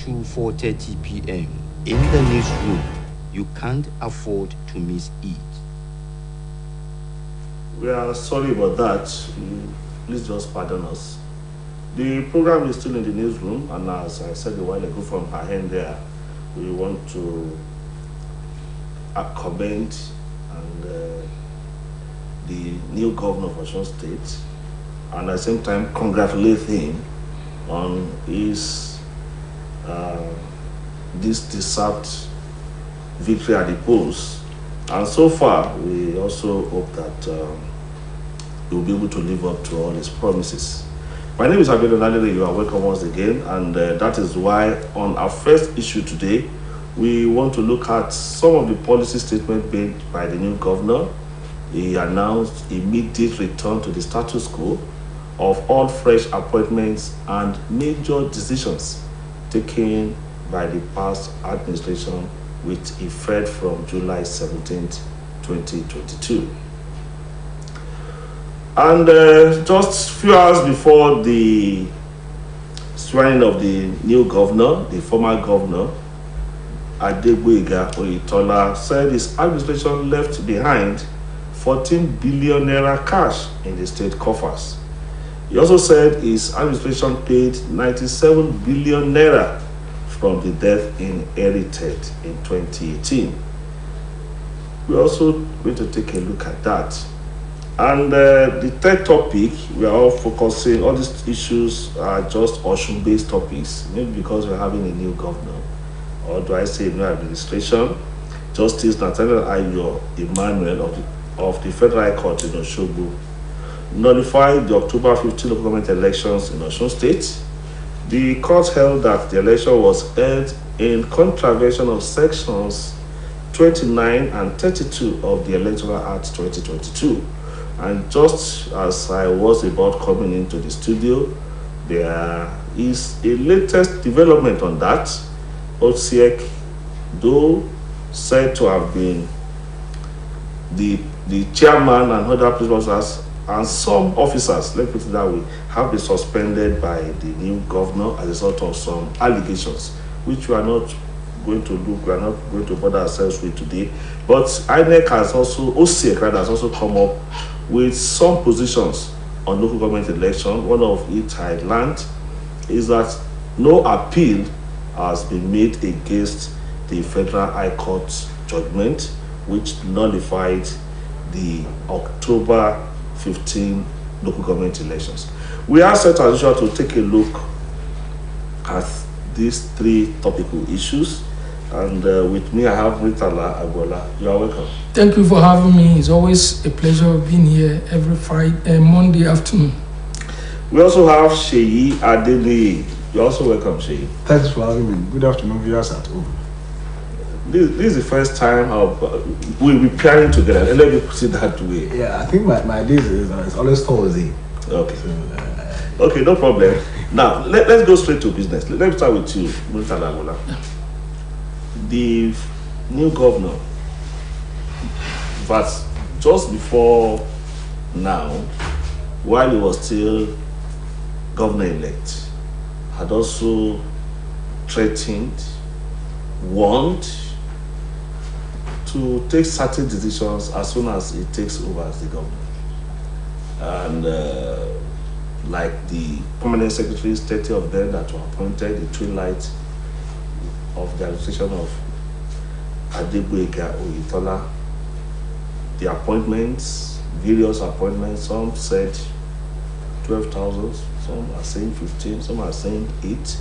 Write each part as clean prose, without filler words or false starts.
to 4:30 p.m. in the newsroom. You can't afford to miss it. We are sorry about that. Please just pardon us. The program is still in the newsroom, and as I said a while ago from her end there, we want to commend the new governor of Osun State, and at the same time congratulate him on his this deserved victory at the polls. And so far, we also hope that he will be able to live up to all his promises. My name is Abel Onadele. You are welcome once again, and that is why on our first issue today, we want to look at some of the policy statements made by the new governor. He announced immediate return to the status quo of all fresh appointments and major decisions taken by the past administration with effect from July 17th, 2022. And just a few hours before the swearing of the new governor, the former governor, Adegboyega Oyetola, said his administration left behind 14 billion naira cash in the state coffers. He also said his administration paid 97 billion naira from the death inherited in 2018. We're also going to take a look at that. And the third topic, we are all focusing, all these issues are just Osun-based topics, maybe because we're having a new governor, or do I say new administration. Justice Nathaniel Ayo Emmanuel of the Federal High Court in Osogbo nullified the October 15 local government elections in Osun State. The court held that the election was held in contravention of sections 29 and 32 of the Electoral Act 2022. And just as I was about coming into the studio, there is a latest development on that. OTSEC, though said to have been the chairman and other principal officers and some officers, let's put it that way, have been suspended by the new governor as a result of some allegations, which we are not going to look, we are not going to bother ourselves with today. But INEC has also, OTSEC has also come up with some positions on local government election. One of it I learned is that no appeal has been made against the Federal High Court judgment, which nullified the October 15 local government elections. We are set as usual to take a look at these three topical issues. And with me, I have Ritala Agbola. You are welcome. Thank you for having me. It's always a pleasure being here every Friday, Monday afternoon. We also have Sheyi Adele. You're also welcome, Sheyi. Thanks for having me. Good afternoon, viewers at home. This is the first time we'll be pairing together. Let me put it that way. Yeah, I think my days is it's always Thursday. Okay. So, okay, no problem. Now, let's go straight to business. Let me start with you, Ritala Agbola. The new governor, but just before now, while he was still governor-elect, had also threatened, warned to take certain decisions as soon as he takes over as the governor. And like the permanent secretaries, 30 of them that were appointed, the twilight of the administration of Adegboyega Oyetola, the appointments, various appointments, some said 12,000, some are saying 15, some are saying 8.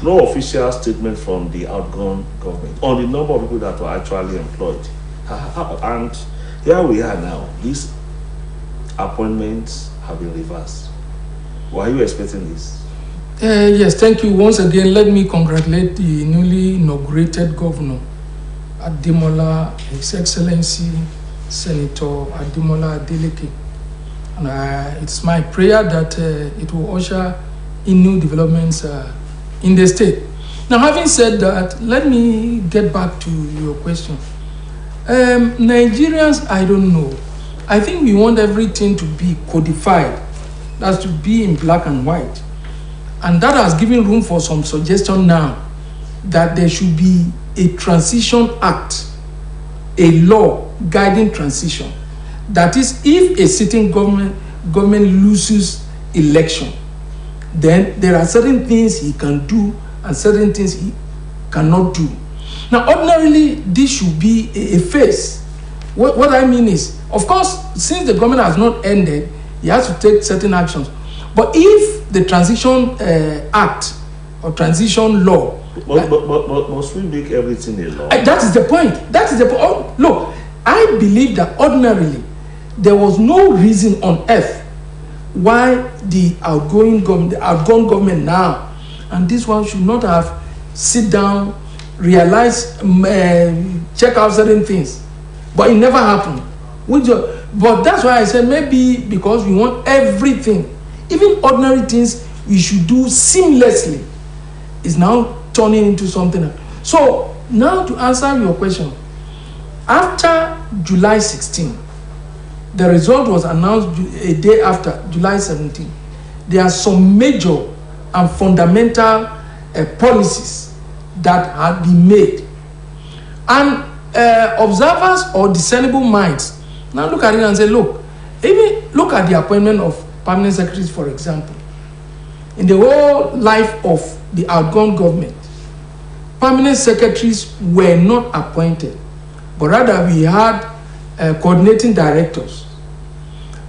No official statement from the outgone government on the number of people that were actually employed. And here we are now. These appointments have been reversed. Were you expecting this? Yes, thank you. Once again, let me congratulate the newly inaugurated governor, Ademola, His Excellency Senator Ademola Adeleke. And it's my prayer that it will usher in new developments in the state. Now, having said that, let me get back to your question. Nigerians, I don't know. I think we want everything to be codified. That's to be in black and white. And that has given room for some suggestion now. that there should be a transition act, a law guiding transition. That is, if a sitting government loses election, then there are certain things he can do and certain things he cannot do. Now, ordinarily, this should be a phase. What I mean is, of course, since the government has not ended, he has to take certain actions. But if the transition act or transition law, but must we make everything a law? that is the point. That is the point. Oh, look, I believe that ordinarily there was no reason on earth why the outgoing government now, and this one should not have sit down, realize, check out certain things, but it never happened. But that's why I said maybe because we want everything, even ordinary things we should do seamlessly, is now turning into something else. So now to answer your question, after July 16, the result was announced a day after, July 17. There are some major and fundamental policies that have been made. And observers or discernible minds now look at it and say, look, even look at the appointment of permanent secretaries, for example. In the whole life of the outgone government, permanent secretaries were not appointed, but rather we had coordinating directors.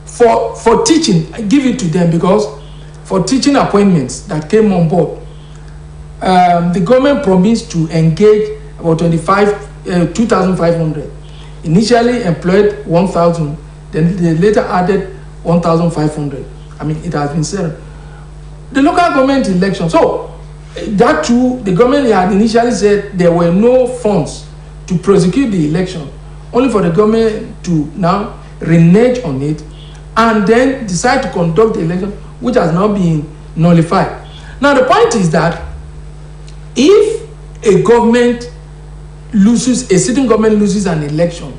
For teaching, I give it to them, because for teaching appointments that came on board, the government promised to engage about 2,500. Initially employed 1,000, then they later added 1,500. I mean, it has been said. The local government election, so that too, the government had initially said there were no funds to prosecute the election, only for the government to now renege on it and then decide to conduct the election, which has now been nullified. Now, the point is that if a government loses, a sitting government loses an election,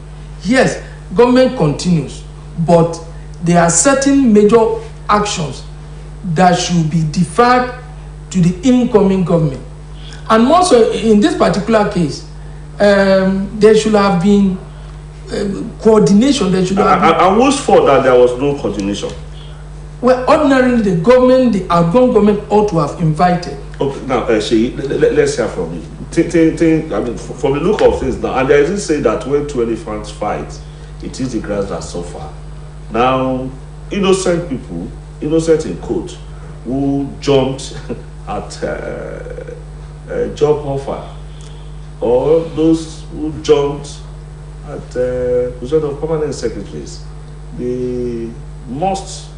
yes, government continues, but there are certain major actions that should be deferred to the incoming government. And more so in this particular case, there should have been coordination. There should have been, I wish for that there was no coordination. Well, ordinarily the government, the outgoing government ought to have invited. Okay, now, Sheyi, let's hear from you. I mean, from the look of things now, and there is this say that when two elephants fight, it is the grass that suffer. Now, innocent people, innocent in quote, who jumped at job offer, or those who jumped at position of permanent secretaries, they must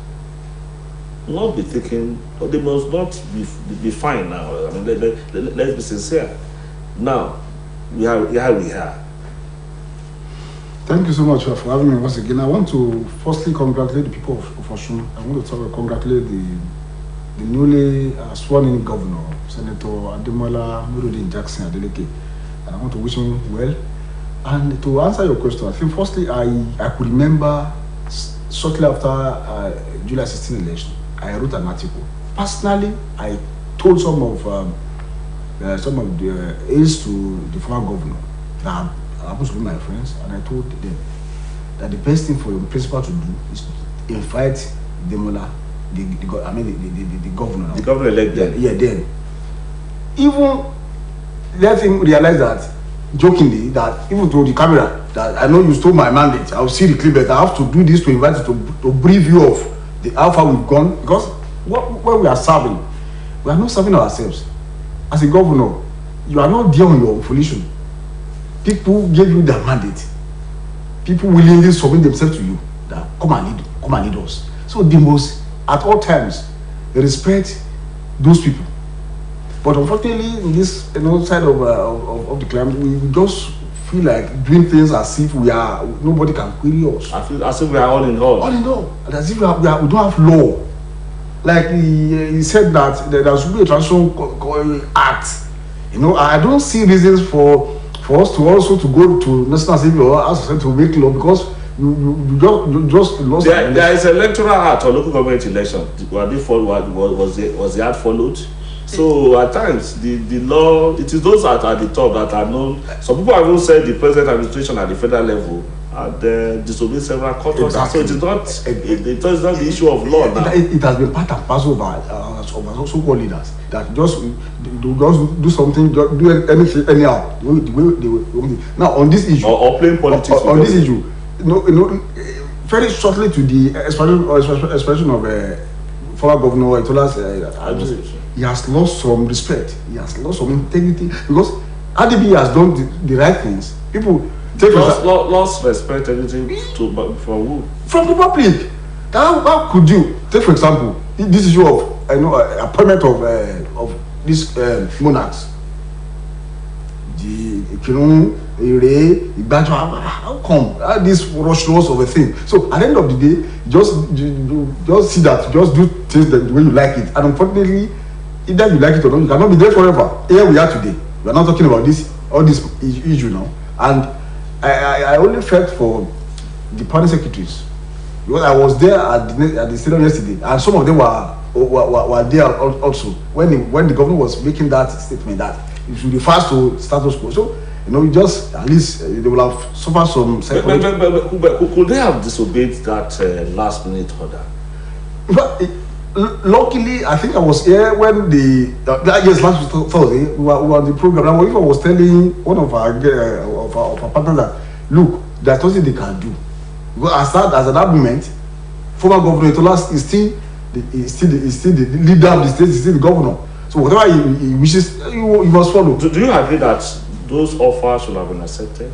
not be taken, or they must not be fined now. I mean, let's be sincere. Now, we are. Thank you so much for having me once again. I want to firstly congratulate the people of Osun. I want to congratulate the newly sworn-in governor, Senator Newroom Jackson Adeleke, and I want to wish him well. And to answer your question, I think firstly I could remember shortly after July 16 election, I wrote an article. Personally, I told some of the aides to the former governor that happens to be my friends, and I told them that the best thing for your principal to do is to invite Demola, the governor. The governor elected. Yeah, then. Even let him realize that, jokingly, that even to the camera, that I know you stole my mandate, I'll see the clip, but I have to do this to invite you to brief you of how far we've gone, because when we are serving, we are not serving ourselves. As a governor, you are not there on your volition. People gave you their mandate. People willingly submit themselves to you. That come and lead us. So they must, at all times, respect those people. But unfortunately, in this side of the climate, we just feel like doing things as if nobody can query us. As if we are all in all. All in all. And as if we don't have law. Like he said that there should be a transition act. I don't see reasons for us to also to go to National Assembly or House to make law, because you just lost. There is an electoral act or local government election. Was the act followed? So at times the law, it is those that are at the top that are known. Some people have even said the present administration at the federal level had disobeyed several court orders. So it is not the issue of law now. It has been part and parcel of our so-called leaders that just do something, do anything anyhow. Now on this issue, or playing politics on this issue, very shortly to the expression of former governor Etola's, he has lost some respect, he has lost some integrity, because RDB has done the right things. People take lost respect, anything from who? From the public. How could you take, for example, this issue of appointment of these monarchs, the Ikirun, Ire, Igbajo? How come this rush of a thing? So at the end of the day, just see that, just do things the way you like it, and unfortunately, either you like it or not, you cannot be there forever. Here we are today. We are not talking about all this issue now, and I only felt for the party secretaries, because I was there at the stadium yesterday, and some of them were there also when the governor was making that statement that it should be fast to status quo. So just at least they will have suffered some. But could they have disobeyed that last minute order? But luckily, I think I was here when last Thursday we were on the program. And I was telling one of our partners that look, there's nothing they can do, because as an argument, former governor Etola is still the leader of the state, is still the governor. So whatever he wishes, he must follow. Do you agree that those offers should have been accepted?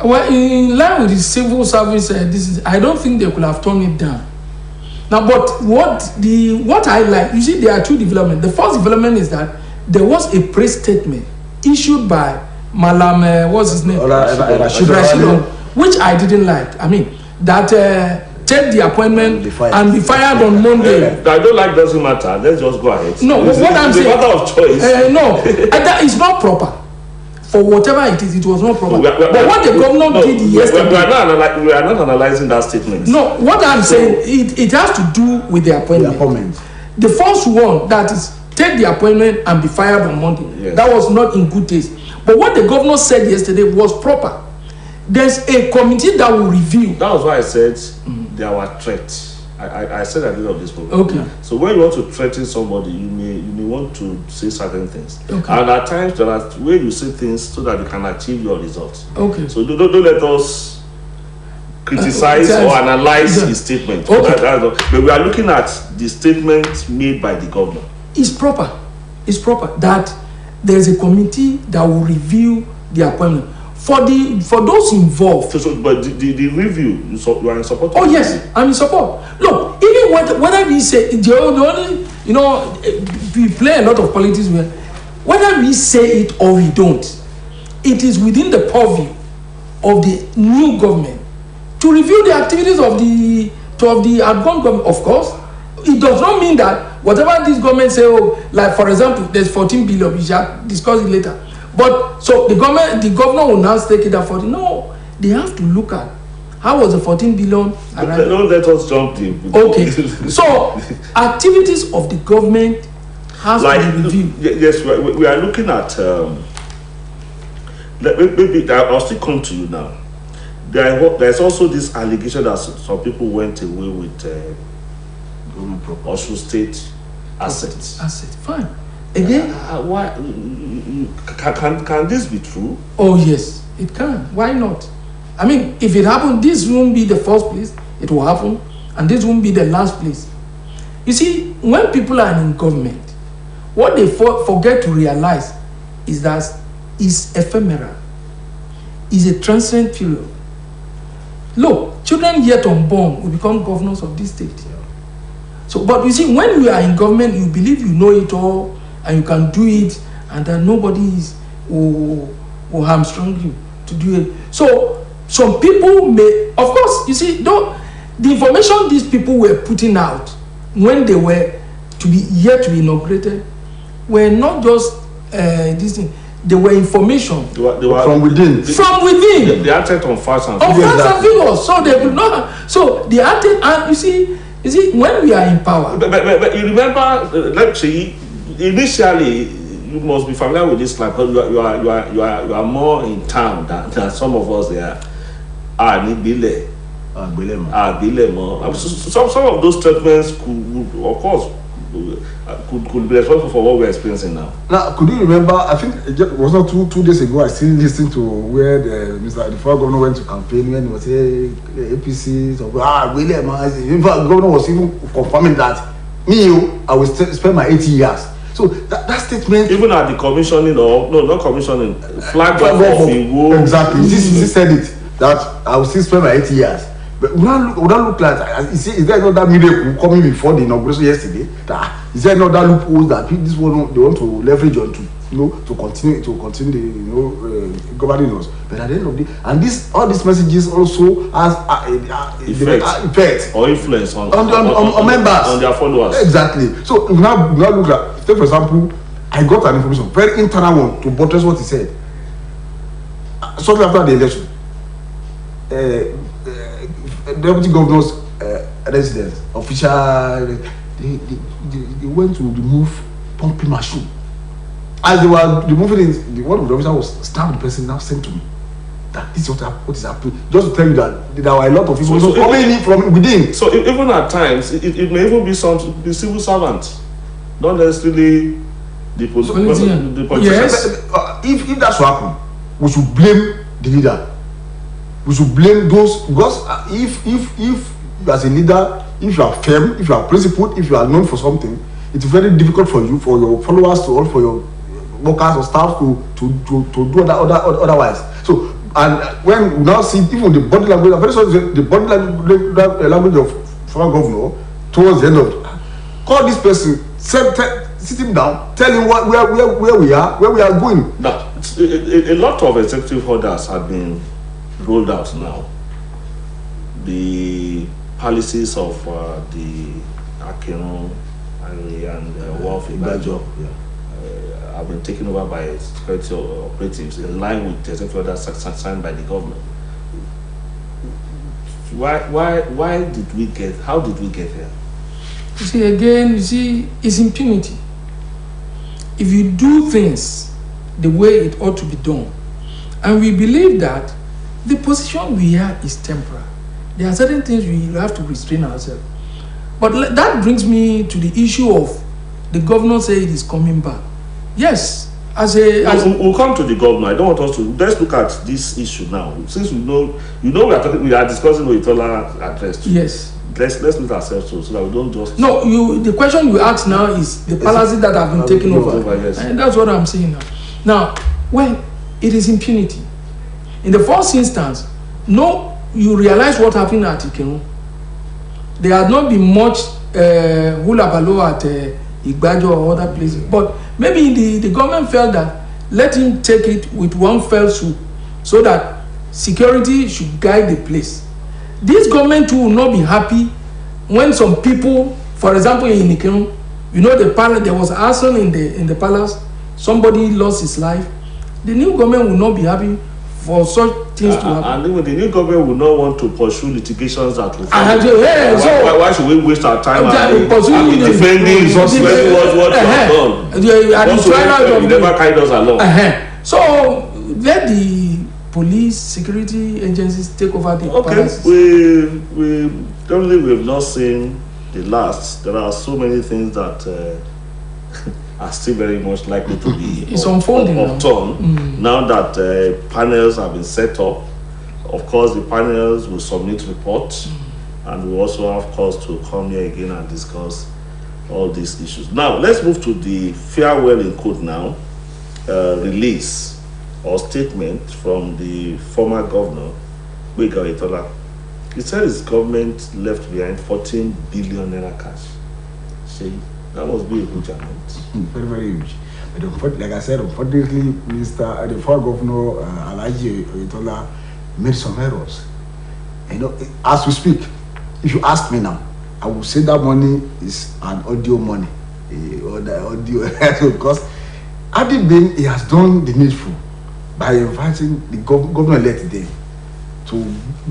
Well, in line with the civil service, I don't think they could have turned it down. Now, but what I like, you see, there are two developments. The first development is that there was a press statement issued by Malam, what's his name? Rashid, which I didn't like. I mean, that take the appointment and be fired on Monday. I don't like, doesn't matter. Let's just go ahead. No, what I'm saying, it's a matter of choice. No, that is not proper. For whatever it is, it was not proper. But what the governor did yesterday... We are not analyzing that statement. No, what I'm saying, it has to do with the appointment. The first one, that is, take the appointment and be fired on Monday. Yes. That was not in good taste. But what the governor said yesterday was proper. There's a committee that will review. That was why I said there were threats. I said at the end of this program. Okay. So when you want to threaten somebody, you may want to say certain things. Okay. And at times there are ways you say things so that you can achieve your results. Okay. So don't let us criticize or analyze his statement. Okay. But we are looking at the statement made by the governor. It's proper. It's proper that there's a committee that will review the appointment. For those involved. But the review, you are in support? Oh yes, I'm in support. Look, even whether we say the only, we play a lot of politics where whether we say it or we don't, it is within the purview of the new government to review the activities of the outgoing government. Of course, it does not mean that whatever this government say, like for example, there's 14 billion. We shall discuss it later. But so the governor will now take it at 40. No, they have to look at how was the 14 billion. Don't let us jump in. Okay, so activities of the government has to be reviewed. Yes, we are looking at. Maybe I'll still come to you now. There's also this allegation that some people went away with Osun State assets. Assets, fine. Again, why can this be true? Oh yes, it can. Why not? I mean, if it happened, this won't be the first place it will happen, and this won't be the last place. You see, when people are in government, what they forget to realize is that it's ephemeral. It's a transient period. Look, children yet unborn will become governors of this state. So, but you see, when you are in government, you believe you know it all, and you can do it, and that nobody will hamstring you to do it. So some people may, of course, you see, the information these people were putting out when they were yet to be inaugurated were not just this thing. They were information they were from within. From within. They acted on facts and figures. On facts and figures. So they could not. So they acted, and you see, when we are in power. But you remember, let's say, initially, you must be familiar with this land because you are more in town than some of us there. Some of those statements could, of course, could be responsible for what we're experiencing now. Now, could you remember? I think it was not two days ago. I still listened to where the former governor went to campaign when he was saying APC. So, William, in fact, the governor was even confirming that I will spend my 80 years. So that statement, even at the commissioning or no, not commissioning, flag off the wall. Exactly, he said it that I will still spend my 80 years. But would that look like? Is there another miracle coming before the inauguration yesterday? Is there another loophole that this one they want to leverage onto, to continue the governing us? But at the end of the day, and all these messages also has effect or influence on members, on their followers. Exactly. So now look at, take for example, I got an information, very internal one, to buttress what he said. Shortly after the election, deputy governor's residence official, they went to remove pumping machine. As they were removing it, one of the officers was stabbed. The person now sent to me that this is what is happening. Just to tell you that there were a lot of people coming in from within. So even at times, it may even be some the civil servants, not necessarily the politicians. Yes. If that's what happened, we should blame the leader. We should blame those, because if you as a leader, if you are firm, if you are principled, if you are known for something, it's very difficult for you, for your followers to, or for your workers or staff to do otherwise. So, and when we now see even the body language, very sorry, the body language of former governor towards the end of it, call this person, sit him down, tell him where we are going. Now, a lot of executive orders have been rolled out now. The policies of the Akino and Wolf Ibajo have been taken over by security operatives in line with the executive orders signed by the government. Why did we get? How did we get here? You see, it's impunity. If you do things the way it ought to be done, and we believe that the position we are is temporary, there are certain things we have to restrain ourselves. But that brings me to the issue of the governor saying it is coming back. Yes, we'll come to the governor. I don't want us to. Let's look at this issue now. Since we are discussing Oyetola address. Yes. Let's look at ourselves too, so that we don't just. No, the question you ask now is the policies that have been taken over. Yes. And that's what I'm saying now. Now, when it is impunity, in the first instance, you realize what happened at Ikenu. There had not been much hula baloo at Igbajo or other places, but maybe the government felt that let him take it with one fell swoop, so that security should guide the place. This government too will not be happy when some people, for example in Ikenu, the palace, there was arson in the palace, somebody lost his life. The new government will not be happy for such things to happen. And even the new government will not want to pursue litigations that will why should we waste our time and defending what you have done? You never carried us along. So let the police, security agencies take over the palaces. We definitely have not seen the last. There are so many things that are still very much likely to be upturned now that panels have been set up. Of course, the panels will submit reports, and we also have cause to come here again and discuss all these issues. Now, let's move to the farewell in court now, release or statement from the former governor, Gbega Oyetola. He said his government left behind 14 billion naira cash. See, that must be a huge amount. Very, very huge. But like I said, unfortunately, the former governor, Alhaji Oyetola, made some errors. As we speak, if you ask me now, I will say that money is an audio money. Because had it been, he has done the needful by inviting the governor-elect today to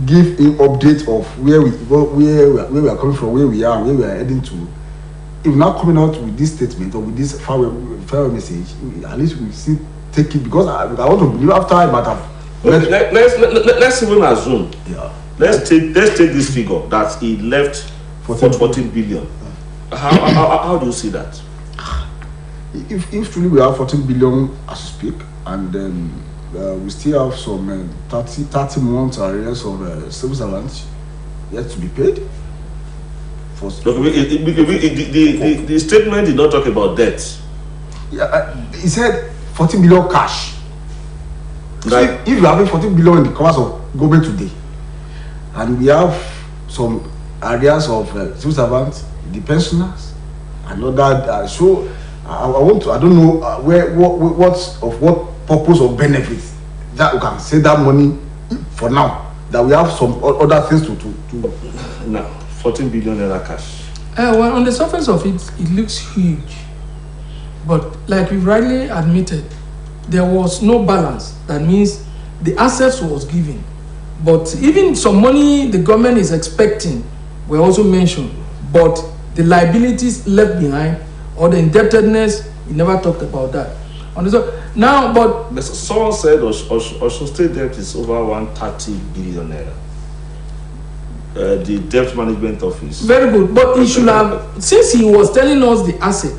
give an update of where we are coming from, where we are heading to. if not coming out with this statement or with this farewell message, at least we still take it, because I want to believe after I might have. Let's even assume. Yeah. Let's take this figure that he left for 14 billion. How do you see that? If truly we have 14 billion as we speak, and then we still have some 30 months arrears of civil servants yet to be paid. The statement did not talk about debt. Yeah, he said 14 billion cash. So Right. if you are having 14 billion in the covers of government today, and we have some areas of civil servants, the pensioners, and other, so I don't know what purpose or benefit that we can save that money for now, that we have some other things to. Now, 14 billion naira cash. Well, on the surface of it, it looks huge. But like we rightly admitted, there was no balance. That means the assets was given. But even some money the government is expecting were also mentioned. But the liabilities left behind or the indebtedness, he never talked about that. Now, but Someone said Osun State debt is over 130 billion naira. The debt management office. very good. But he should have, since he was telling us the asset,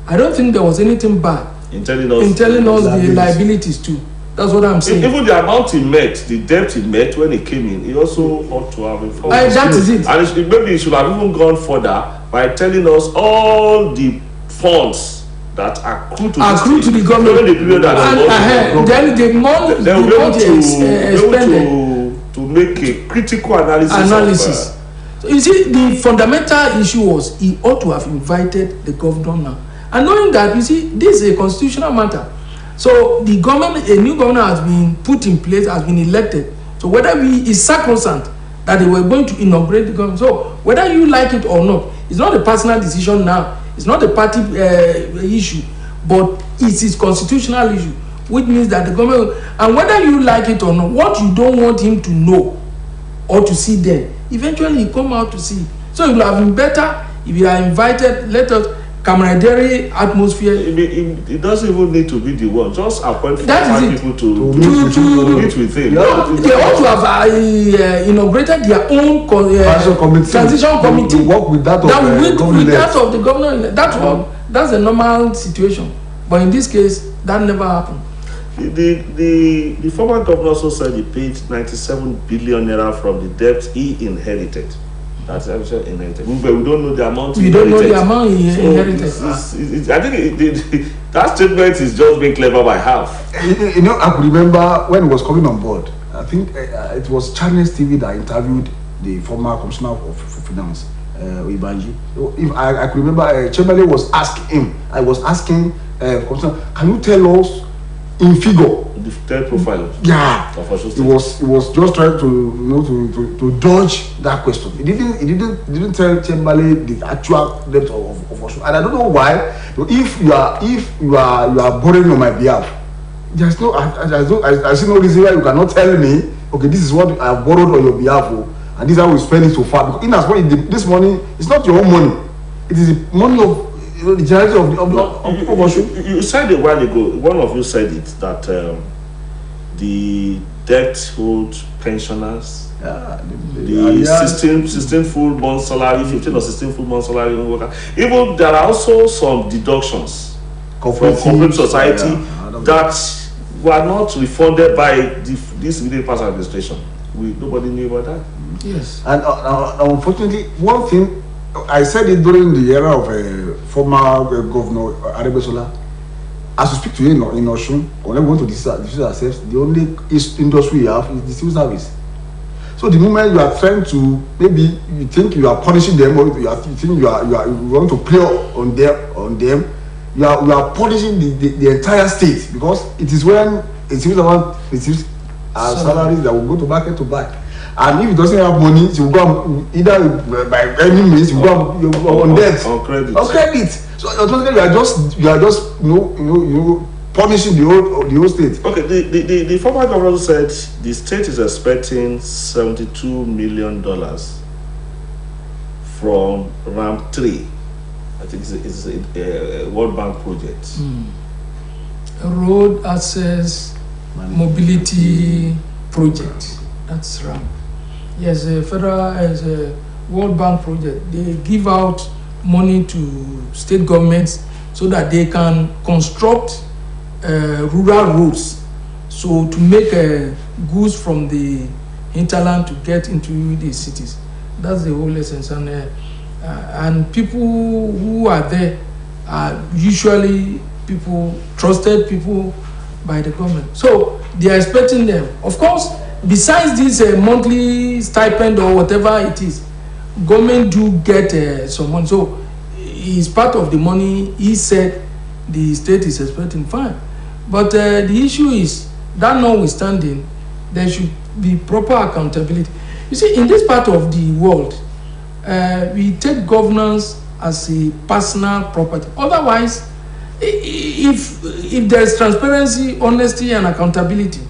I don't think there was anything bad In telling us the liabilities too. That's what I'm saying. Even the amount he met, the debt he met when he came in, he also ought to have informed us. That is it. And maybe he should have even gone further by telling us all the funds that accrue to the government. During the period that And then the money they will be able expended to make a critical analysis. So you see, the fundamental issue was he ought to have invited the governor now. And knowing that, you see, this is a constitutional matter. So the government, a new governor has been put in place, has been elected. So whether it's sacrosanct that they were going to inaugurate the government. So whether you like it or not, it's not a personal decision now. It's not a party issue, but it's his constitutional issue, which means that the government, and whether you like it or not, what you don't want him to know or to see then, eventually he come out to see. So it would have been better if you are invited, let us, camaraderie atmosphere. It doesn't even need to be the one. Just appoint people to meet with him. No, they ought to have inaugurated their own transition committee. Work with that of the governor. That's a normal situation. But in this case, that never happened. The former governor also said he paid 97 billion naira from the debt he inherited. That's actually inherited. But we don't know the amount he inherited. We don't know the amount he inherited. I think that statement is just being clever by half. You know, I could remember when he was coming on board, I think it was Channels TV that interviewed the former commissioner for finance, Ibanji. If I could remember, Chamberlain was asking him, Commissioner, can you tell us in figure the debt profile? Yeah, he was just trying to dodge that question. He didn't tell Chamberlain the actual debt of Osun, and I don't know why. If you are borrowing on my behalf, I see no reason why you cannot tell me, okay, this is what I have borrowed on your behalf, and this is how we spend it so far. Because in as much this money, it's not your own money; it is the money of the generality of Osun. You said a while ago, one of you said it, that the debt hold pensioners, the 16 full month salary, 15 or 16 full month salary, even there are also some deductions from corporate society that were not refunded by this middle class administration. Nobody knew about that. Yes. And unfortunately, one thing, I said it during the era of former Governor Adebesola. As we speak to you in Osun, when we go to the ourselves, the only industry we have is the civil service. So the moment you are trying to, maybe you think you are punishing them, or you think you want to play on them, you are punishing the entire state, because it is when a civil servant receives salaries that will go to market to buy. And if it doesn't have money, it will go either by any means, you go on debt, on credit. So you are just punishing the whole state. Okay, the former governor said the state is expecting $72 million from Ramp 3 I think it's a World Bank project. Road access mobility project. That's right. Yes, a federal as a World Bank project. They give out money to state governments so that they can construct rural roads. So to make goods from the hinterland to get into the cities. That's the whole essence. And people who are there are usually people, trusted people by the government. So they are expecting them. Of course, besides this monthly stipend or whatever it is, government do get some money. So it's part of the money he said the state is expecting, fine. But the issue is that notwithstanding, there should be proper accountability. You see, in this part of the world, we take governance as a personal property. Otherwise, if there's transparency, honesty, and accountability,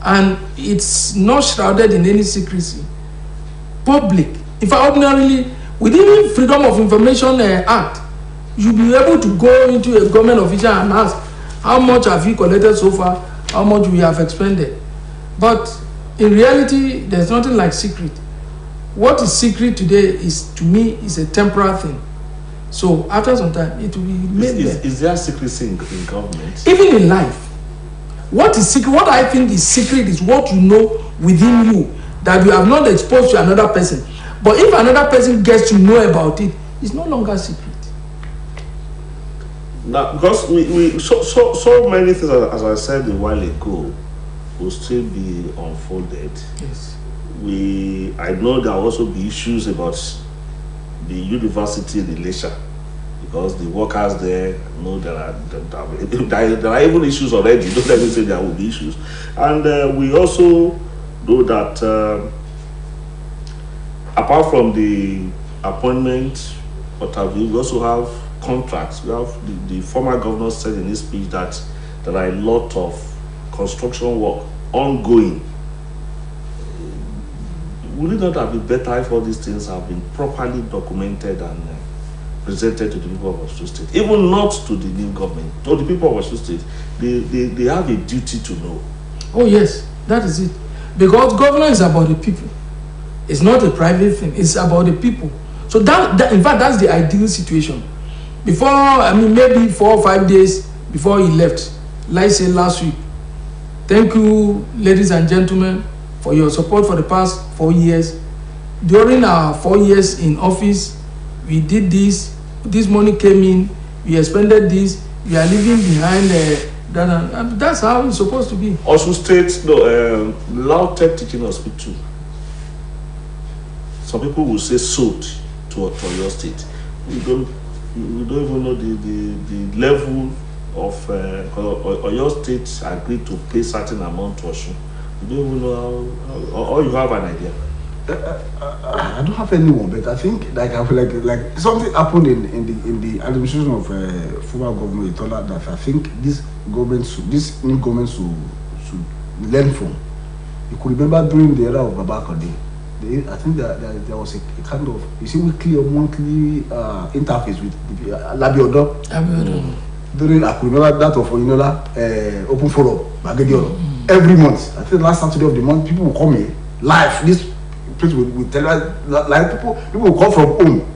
and it's not shrouded in any secrecy, public, if ordinarily, within Freedom of Information Act, you'll be able to go into a government official and ask, how much have you collected so far? How much we have expended? But in reality, there's nothing like secret. What is secret today is, to me, is a temporary thing. So after some time, it will be made there. Is there secrecy in government? Even in life, what is secret? What I think is secret is what you know within you that you have not exposed to another person. But if another person gets to know about it, it's no longer secret. Now, because we so many things, as I said a while ago, will still be unfolded. Yes. I know there will also be issues about the university relation, because the workers there know there are even issues already. Don't let me say there will be issues. And we also know that apart from the appointment, we also have contracts. We have the former governor said in his speech that there are a lot of construction work ongoing. Would it not have been better if all these things have been properly documented and presented to the people of Osbc State? Even not to the new government, to the people of Osbc State. They have a duty to know. Oh yes, that is it. Because governance is about the people. It's not a private thing. It's about the people. So that in fact, that's the ideal situation. Before, I mean, maybe 4 or 5 days before he left, like I said last week, thank you, ladies and gentlemen, for your support for the past 4 years. During our 4 years in office, we did this. This money came in. We expended this. We are leaving behind that, and that's how it's supposed to be. Osbc State, no, Lautech Teaching Hospital. Some people will say sold to your state. We don't even know the level of your state agreed to pay certain amount to Osun. You don't even know how, or you have an idea. I don't have anyone, but I think like something happened in the administration of former governor Itola that I think this new government should learn from. You could remember during the era of Babakode, I think that there was a kind of, you see, weekly or monthly interface with Labiodo. During, I could remember that of Oyinola Open Forum, Bagediolo. Every month, I think the last Saturday of the month, people will come in live. This place will tell us, like people will come from home,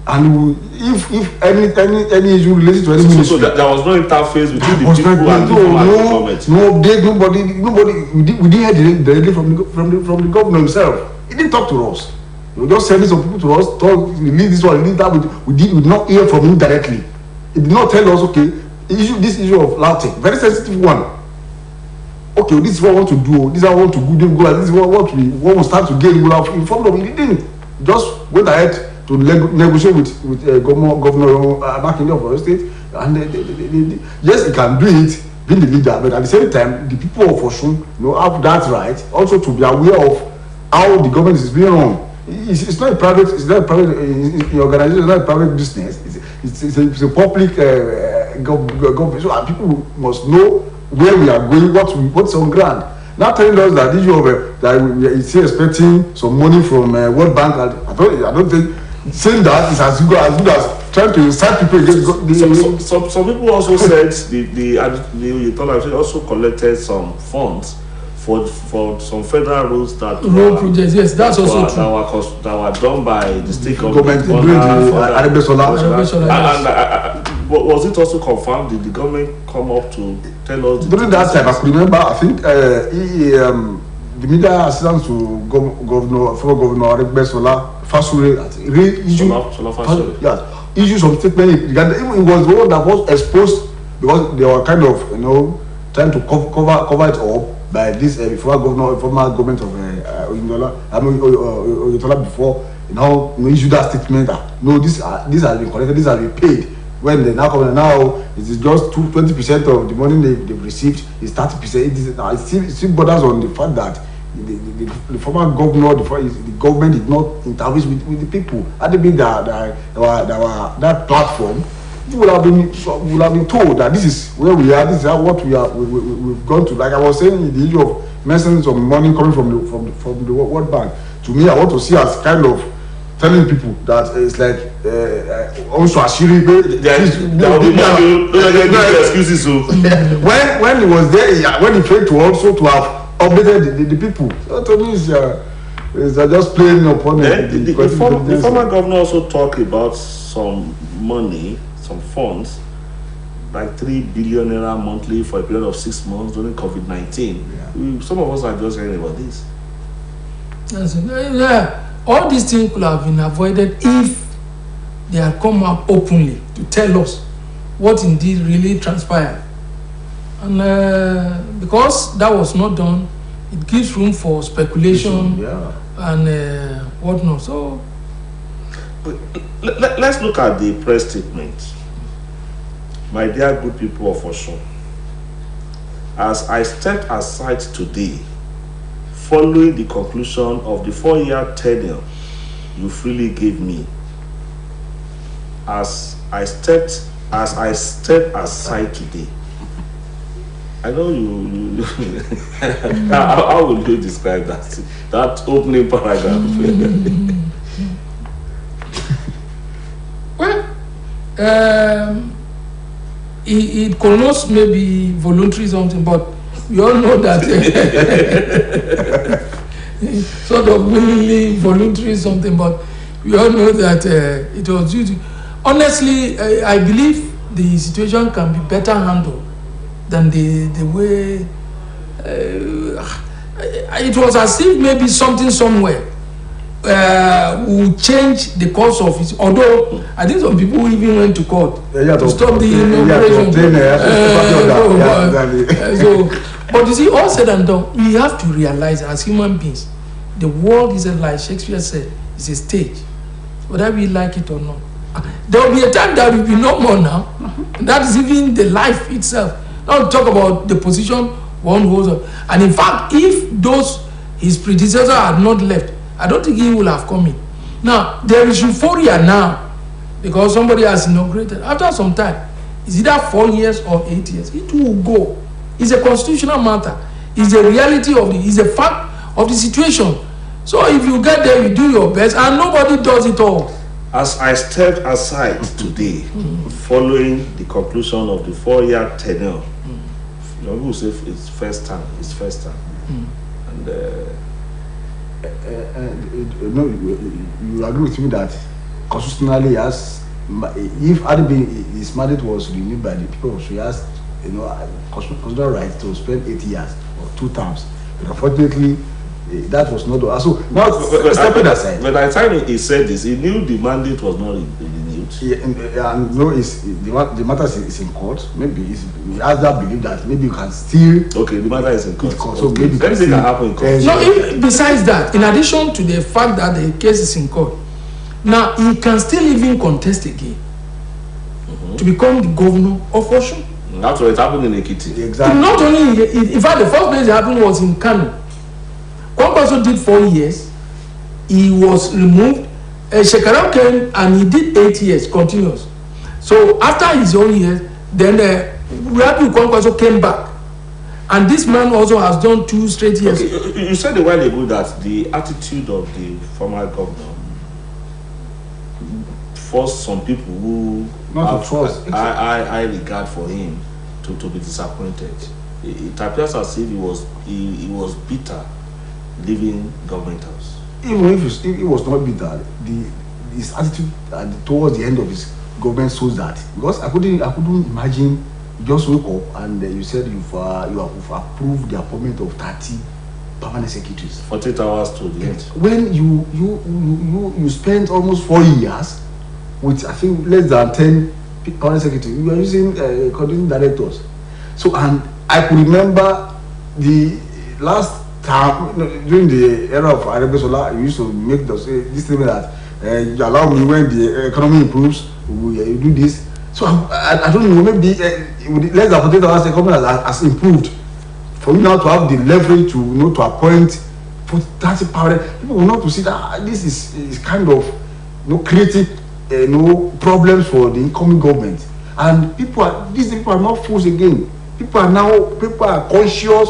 and if any issue related to any ministry. So there was no interface between the people and the government. No update. Nobody. We didn't hear directly from the governor himself. He didn't talk to us. He was just sending some people to us. Release this one, release that. We did not hear from him directly. He did not tell us, okay, this issue of Lautech, very sensitive one. Okay, this is what I want to do. This is what I want to do. This is what we want to start to get. We will have informed them. He didn't. Just went ahead to negotiate with Governor Makinde of Osbc State, and yes, he can do it, being the leader. But at the same time, the people of Osun, have that right also to be aware of how the government is being run. It's not a private. It's not a private organization. It's not a private business. It's a public government. So people must know where we are going, what's on ground. Now telling us that issue of that we are still expecting some money from World Bank. I don't think saying that is as good as trying to incite people against Some people also said the Oyetola also collected some funds for some federal roads that road projects. Yes, that's also true. That were done by the state government during the Arabessola. And was it also confirmed? Did the government come up to tell us? During that time, I could remember. I think the media assistant to former governor Arabessola Fasure issued some statement. It was the one that was exposed because they were kind of trying to cover it up by this former government of Oyetola before issued that statement that no, this has been collected, this has been paid. When they now come now, it is just 20% of the money they've received is 30%. It still borders on the fact that the former governor, the government did not intervene with the people. Had it been that platform, you would have been told that this is where we are, this is what we've gone to. Like I was saying, the issue of mentioning some money coming from the World Bank. To me, I want to see as kind of telling people that it's like also Ashiri. Excuses. When he was there, when he failed to also to have updated the people. So to me, it's just playing upon the former governor also talked about some money, some funds, like 3 billion naira monthly for a period of 6 months during COVID-19. Yeah. Some of us are just hearing about this. All these things could have been avoided if they had come up openly to tell us what indeed really transpired. And because that was not done, it gives room for speculation and whatnot. So, let's look at the press statement. My dear good people of Osun, as I stepped aside today, following the conclusion of the 4-year tenure you freely gave me, as I stepped aside today. I know you how would you describe that opening paragraph? Well, it connotes maybe voluntary something, but we all know that sort of willingly voluntary something, but we all know that it was due to. Honestly, I believe the situation can be better handled than the way it was, as if maybe something somewhere will change the course of it. Although I think some people even went to court to stop the inauguration. But you see, all said and done, we have to realize as human beings, the world is like Shakespeare said, it's a stage, whether we like it or not. There will be a time that will be no more now. That is even the life itself. Now talk about the position one holds on. And in fact, if his predecessors had not left, I don't think he will have come in. Now, there is euphoria now because somebody has inaugurated. After some time, it's either 4 years or 8 years. It will go. It's a constitutional matter. It's a reality it's a fact of the situation. So if you get there, you do your best, and nobody does it all. As I stepped aside today, following the conclusion of the 4-year tenure, people say it's first time. And you agree with me that constitutionally, if his mandate was renewed by the people, he has constitutional right to spend 8 years or 2 terms. But unfortunately, that was not done. So now stepping aside. By the time he said this, he knew the mandate was not renewed. The matter is in court. Maybe he has that belief that maybe you can still. Okay, the matter is in court. So maybe anything can happen in court. Besides that, in addition to the fact that the case is in court, now he can still even contest again to become the governor of Osun. That's what happened in Ekiti. Exactly. Not only, in fact, the first place it happened was in Kano. Kwankwaso did 4 years. He was removed. Shekarau came and he did 8 years continuous. So after his own years, then Rabiu Kwankwaso came back. And this man also has done 2 straight years. Okay. You said a while ago that the attitude of the former governor force some people who Not to trust. I regard for him to be disappointed. It appears as if he was bitter leaving government house. Even if he was not bitter, his attitude towards the end of his government shows that, because I couldn't imagine you just wake up and you said you've approved the appointment of 30 permanent secretaries. 48 hours to the end. When you spent almost 4 years with, I think, less than 10 permanent secretaries, you were using coordinating directors. So, and I could remember the last time, during the era of Arebesola, you used to make this statement that you allow me, when the economy improves, you do this. So I don't know, maybe with less than 48 hours, the economy has improved. For you now to have the leverage to to appoint 30 permanent, people will not to see that this is kind of creating problems for the incoming government. And these people are not fools again. People are conscious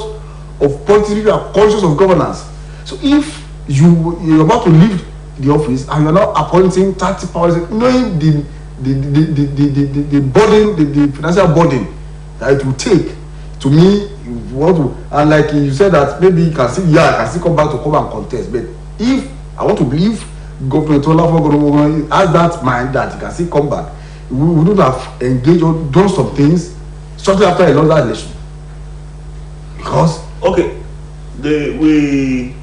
of politics, people are conscious of governance. So if you're about to leave the office and you're not appointing 30 powers, knowing the burden, the financial burden that it will take, to me, and like you said that maybe you can still come back to come and contest. But if I want to believe Governor Tola has that mind that he can still come back, we wouldn't have engaged or done some things shortly after he lost that election. Because okay, we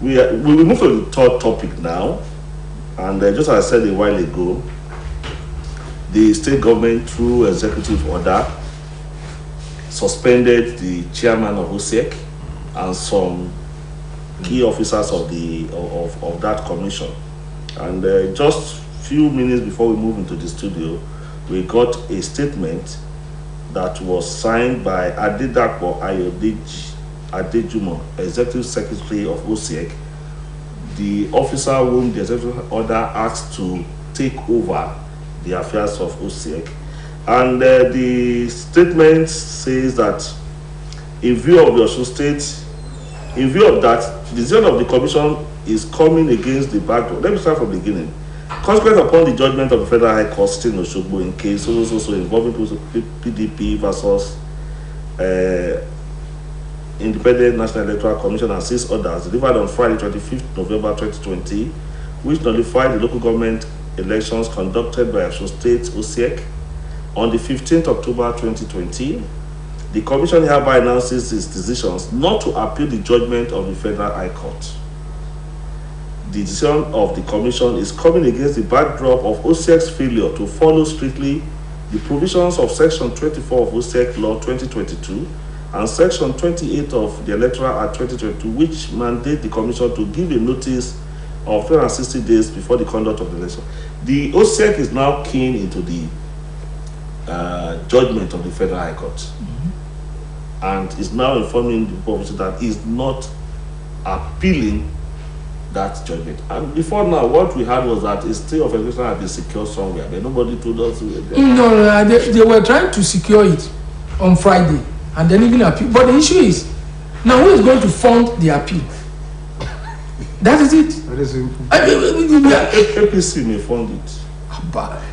move to the third topic now, and just as I said a while ago, the state government, through executive order, suspended the chairman of OSEC and some key officers of that commission. And just few minutes before we move into the studio, we got a statement that was signed by Adedapo Ayodeji Adejumo, Executive Secretary of OSEC, the officer whom the executive order asked to take over the affairs of OSEC. And the statement says that in view of the Osun State, in view of that, the decision of the commission is coming against the backdrop. Let me start from the beginning. Consequent upon the judgment of the Federal High Court sitting in Osogbo in case also involving PDP versus Independent National Electoral Commission and 6 others, delivered on Friday, 25th November 2020, which nullified the local government elections conducted by Osun State OSEC on the 15th October 2020. The Commission hereby announces its decisions not to appeal the judgment of the Federal High Court. The decision of the Commission is coming against the backdrop of OSEC's failure to follow strictly the provisions of Section 24 of OSEC Law 2022 and Section 28 of the Electoral Act 2022, which mandate the Commission to give a notice of 360 days before the conduct of the election. The OSEC is now keen into the judgment of the Federal High Court, and is now informing the public that is not appealing that judgment. And before now, what we had was that a stay of execution had been secured somewhere, but nobody told us. No, they were trying to secure it on Friday and then even appeal. But the issue is, now who is going to fund the appeal? That is it. very simple. APC may fund it.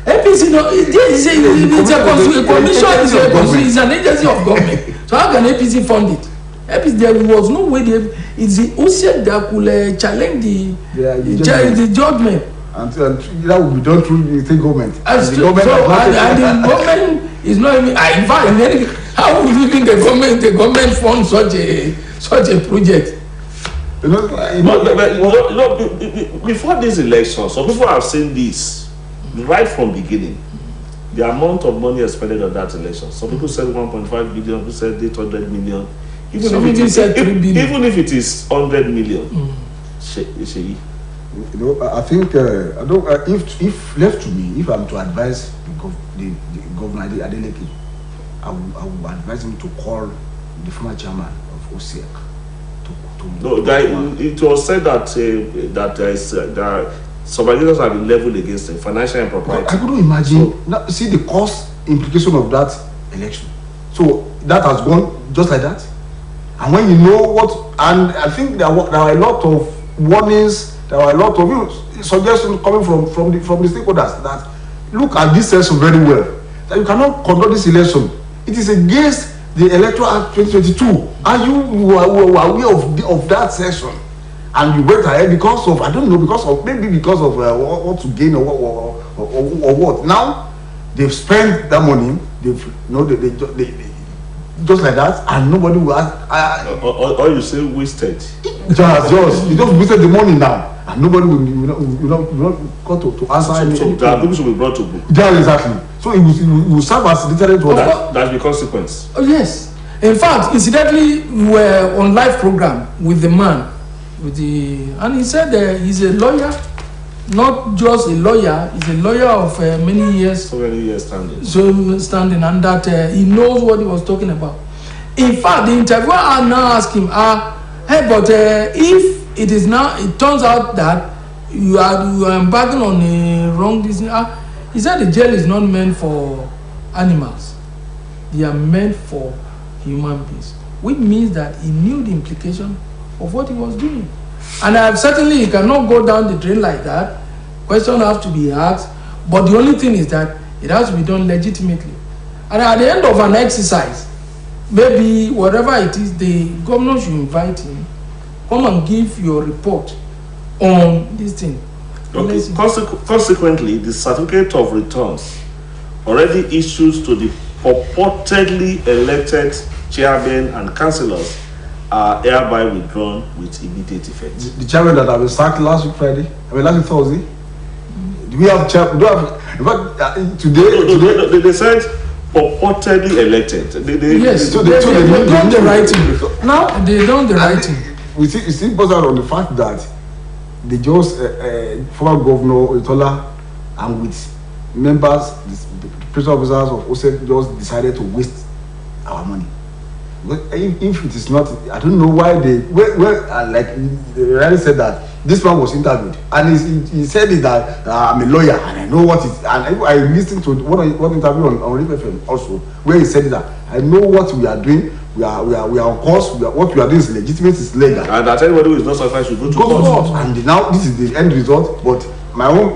APC, no, it's a commission, is an agency of government. So how can APC fund it? APC, there was no way it's the OSEC that could challenge the judgment. And that will be done through the state government. And the government is not even. In fact, how would even the government fund such a project? Before this election, so people have seen this right from the beginning. The amount of money expended on that election. Some people said 1.5 billion, people said 800 million. Even if it is 100 million. I think if left to me, if I'm to advise the governor Adeleke, I would advise him to call the former chairman of OSEC. It was said that some allegations have been leveled against him, financial impropriety. I couldn't imagine. See the cost implication of that election. So that has gone just like that. And when you know what, and I think there are a lot of warnings, there are a lot of suggestions coming from the stakeholders that look at this session very well. That you cannot conduct this election. It is against the Electoral Act 2022, and you were aware of that session, and you went ahead because of, I don't know, because of what to gain or what. Now they've spent that money. They just like that, and nobody will ask. Or you say wasted. You just wasted the money now, and nobody will not come to answer. So that people should be brought to book. Yeah, exactly. So it will serve as deterrent to that. That's the consequence. Oh yes. In fact, incidentally, we were on live program with the man, and he said he's a lawyer, not just a lawyer. He's a lawyer of many years. So many years standing. And that he knows what he was talking about. In fact, the interviewer now asked him, hey, but if it turns out that you are embarking on a wrong decision, he said the jail is not meant for animals. They are meant for human beings, which means that he knew the implication of what he was doing. And certainly he cannot go down the drain like that. Questions have to be asked, but the only thing is that it has to be done legitimately. And at the end of an exercise, maybe whatever it is, the governor should invite him, come and give your report on this thing. Okay. Consequently, the certificate of returns already issued to the purportedly elected chairmen and councillors are hereby withdrawn with immediate effect. The chairman that I was sacked last week Thursday. Do we have chairman? In fact, today they said purportedly elected. Yes, so they done the writing. Now they done the writing. We see it's important on the fact that they just former governor Oitola and with members, the prison officers of OSEC just decided to waste our money. But if it is not, I don't know why they like they really said that this man was interviewed and he said it that I'm a lawyer and I know what it, and I listened to one interview on River FM also where he said that I know what we are doing. We are on course. What we are doing is legitimate, is legal. And that anybody who is not satisfied should go to court. And now this is the end result. But my own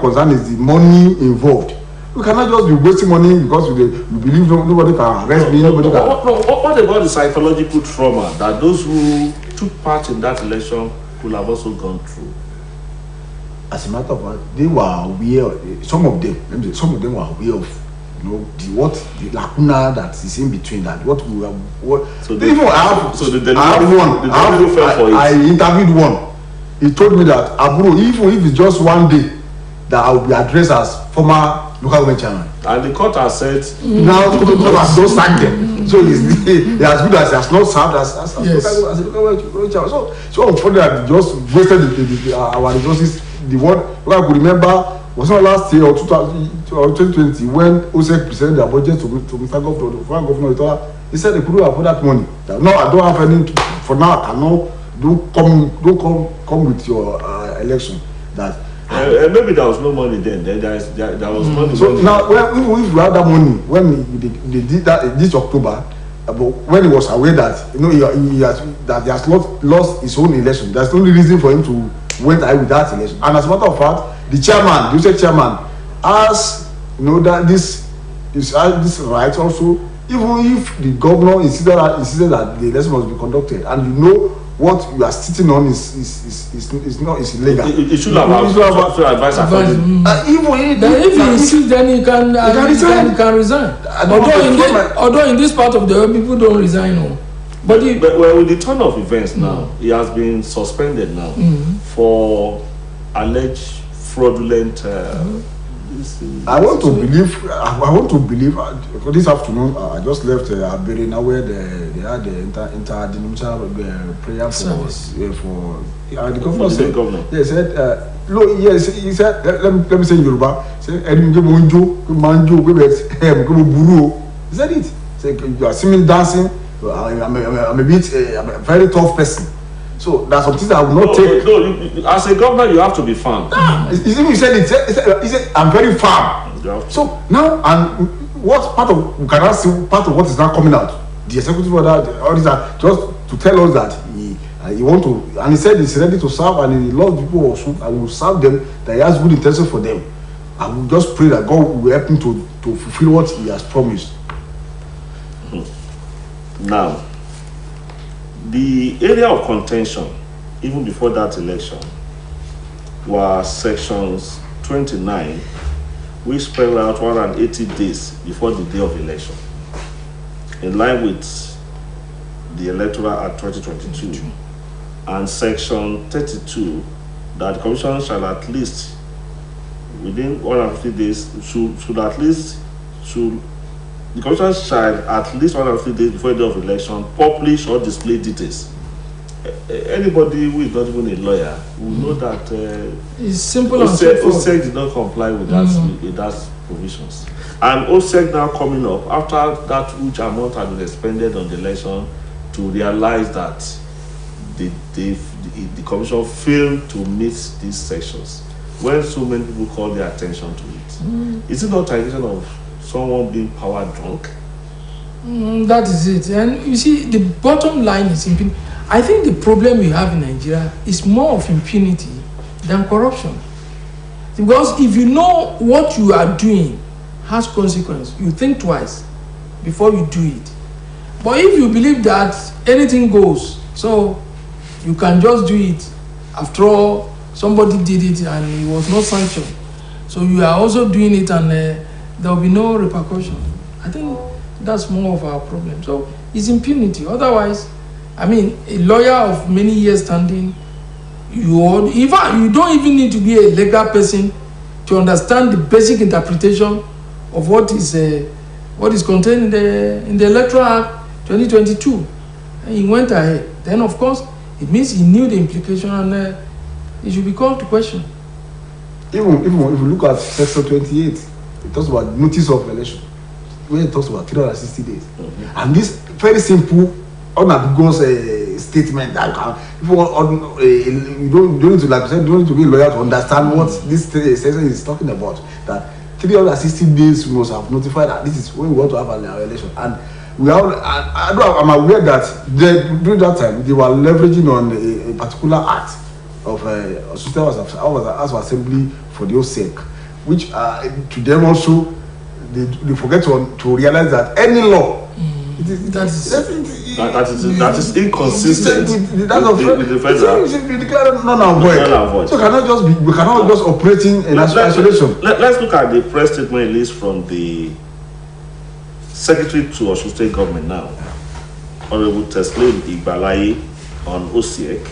concern is the money involved. We cannot just be wasting money because we believe nobody can arrest me. Nobody can. What about the psychological trauma that those who took part in that election could have also gone through? As a matter of fact, they were aware. Some of them were aware of. The lacuna that is in between that. I interviewed one. He told me that Aburo, even if it's just one day, that I will be addressed as former local government chairman. And the court has said now don't sack them. So he's as good as he has not served as a local government chairman. So unfortunately that just wasted our resources. The one I could remember was not last year or 2020 when OSEC presented their budget to Mr. Governor, the former governor. He said they couldn't afford that money. That, no, I don't have any for now. I cannot. Don't come with your election. That maybe there was no money then. There was money. So now, if we had that money when they did that this October, but when he was aware that he has lost his own election, there's no reason for him to went ahead with that election. And as a matter of fact, the chairman, the chairman, has that this right also. Even if the governor insisted that the election must be conducted, and what you are sitting on is illegal. It should have advice. Even if he insists, then he can resign. Although in this part of the world, people don't resign. But with the turn of events now, he has been suspended now for alleged fraudulent. I want to believe. This afternoon, I just left Aberina where they had the interdenominational prayer for the governor said. He said, he said, let me say in Yoruba. He said it. He said, you are seeing me dancing. I'm a very tough person. So that's something that I will not take. No, as a governor, you have to be firm. He said, I'm very firm. So now, and what part of what is now coming out? The executive order, all these are just to tell us that he want to, and he said he's ready to serve, and he loves people also, and will serve them. That he has good intention for them. I will just pray that God will help him to fulfill what he has promised. Now, the area of contention, even before that election, were sections 29, which spelled out 180 days before the day of election, in line with the Electoral Act 2022, and section 32, that the commission shall at least, within 150 days, the commission shall at least 150 days before the day of election publish or display details. Anybody who is not even a lawyer will know that it's simple and straightforward. OSEC did not comply with that provisions. And OSEC now coming up after that huge amount had been expended on the election to realize that the commission failed to meet these sections when so many people call their attention to it. Is it not a question of someone being power drunk? That is it. And you see, the bottom line is impunity. I think the problem we have in Nigeria is more of impunity than corruption. Because if you know what you are doing has consequence, you think twice before you do it. But if you believe that anything goes, so you can just do it, after all, somebody did it and it was not sanctioned, so you are also doing it and there will be no repercussion. I think that's more of our problem. So it's impunity. Otherwise, I mean, a lawyer of many years standing, you don't even need to be a legal person to understand the basic interpretation of what is contained in the Electoral Act 2022. And he went ahead. Then, of course, it means he knew the implication and it should be called to question. Even if you look at section 28, it talks about notice of election, where it talks about 360 days. And this very simple, unambiguous statement that people you don't need to, like I said, don't need to be a lawyer to understand what this section is talking about. That 360 days we must have notified that this is when we want to have an election. And I'm aware that during that time they were leveraging on a particular act of a system as of assembly for the OSEC, which to them also they forget to realize that any law that is inconsistent with the federal. We declare non and void. So we cannot just operate in isolation. Let's look at the press statement released from the Secretary to Osun State Government now, Honorable Teslim Igbalaye, on OSEC.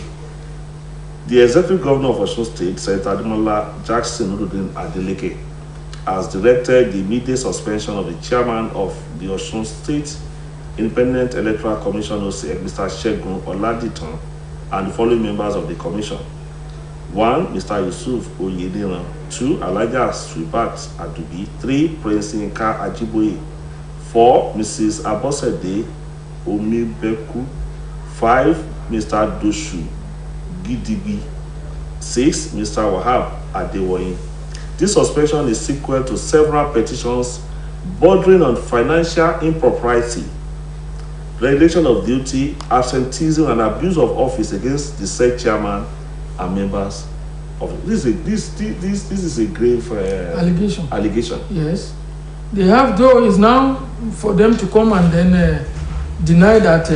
The Executive Governor of Osun State, Senator Ademola Jackson Nurudeen Adeleke, has directed the immediate suspension of the chairman of the Osun State Independent Electoral Commission OSEC, Mr. Segun Oladitan, and the following members of the commission. 1. Mr. Yusuf Oyediran. 2. Alhaja Swibat Adubi. 3. Prince Yinka Ajiboye. 4. Mrs. Abosede Omibeku. 5. Mr. Doshu Gidigbi. 6. Mr. Wahab Adewoyin. This suspension is sequel to several petitions bordering on financial impropriety, dereliction of duty, absenteeism, and abuse of office against the said chairman and members of it. This is a grave allegation. Yes, they have, though, is now for them to come and then deny that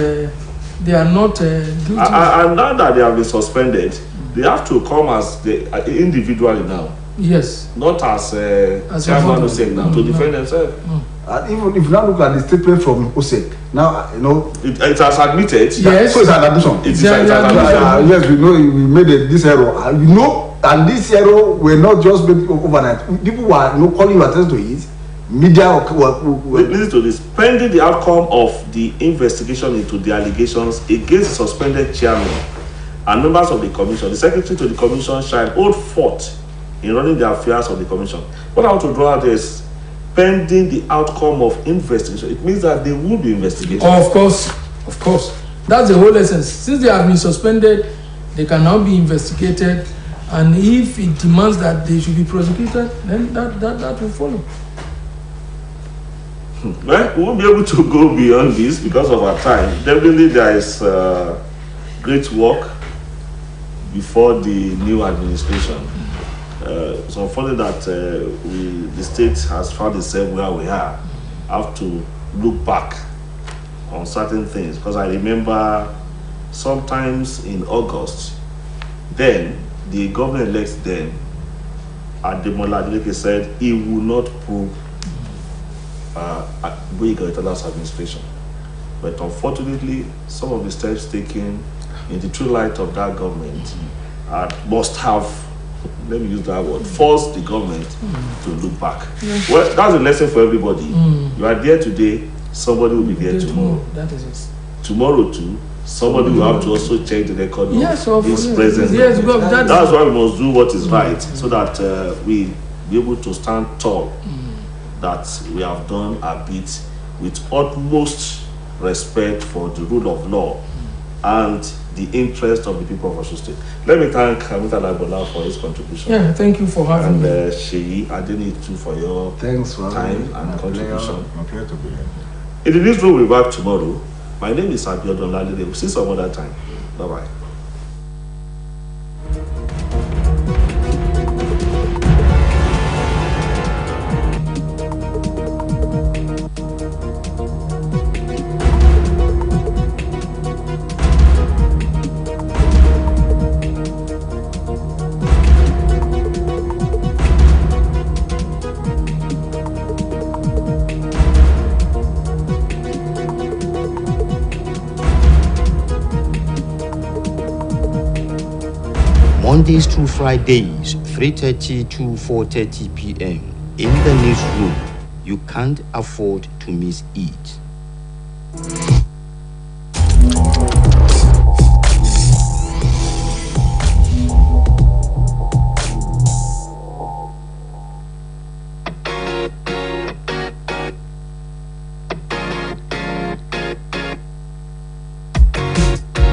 they are not guilty. And now that they have been suspended, they have to come as individually now. Yes. Not as chairman OSEC now to defend themselves. And even if you now look at the statement from OSEC, now it has admitted. Yes. So it's an admission. Yes, we know we made this error. And this error were not just made overnight. People were calling your attention to it. Media listen to this. Pending the outcome of the investigation into the allegations against the suspended chairman and members of the commission, the secretary to the commission shall hold forth in running the affairs of the commission. What I want to draw out is pending the outcome of investigation. It means that they will be investigated. Of course. That's the whole essence. Since they have been suspended, they can now be investigated, and if it demands that they should be prosecuted, then that will follow. Well, we won't be able to go beyond this because of our time. Definitely there is great work before the new administration. It's unfortunate that the state has found itself where we are. Have to look back on certain things, because I remember sometimes in August, then the governor-elect then, Ademola Adeleke, said he will not prove Boyega Oyetola's administration. But unfortunately, some of the steps taken in the true light of that government must have, let me use that word, forced the government to look back. Well, that's a lesson for everybody. You are there today, somebody will be there tomorrow. That is it. Tomorrow too, somebody will have to also check the record of this present. Yes, that's why we must do what is right, so that we be able to stand tall, that we have done our bit with utmost respect for the rule of law and the interest of the people of Osun State. Let me thank Mr. Lagbola for his contribution. Yeah, thank you for having me. And Sheyi Adenitu for your time and contribution. My pleasure to be here. In the newsroom, we'll be back tomorrow. My name is Abiodun Lalide. We'll see you some other time. Bye-bye. Mondays through Fridays, 3:30 to 4:30 p.m. In the newsroom, you can't afford to miss it.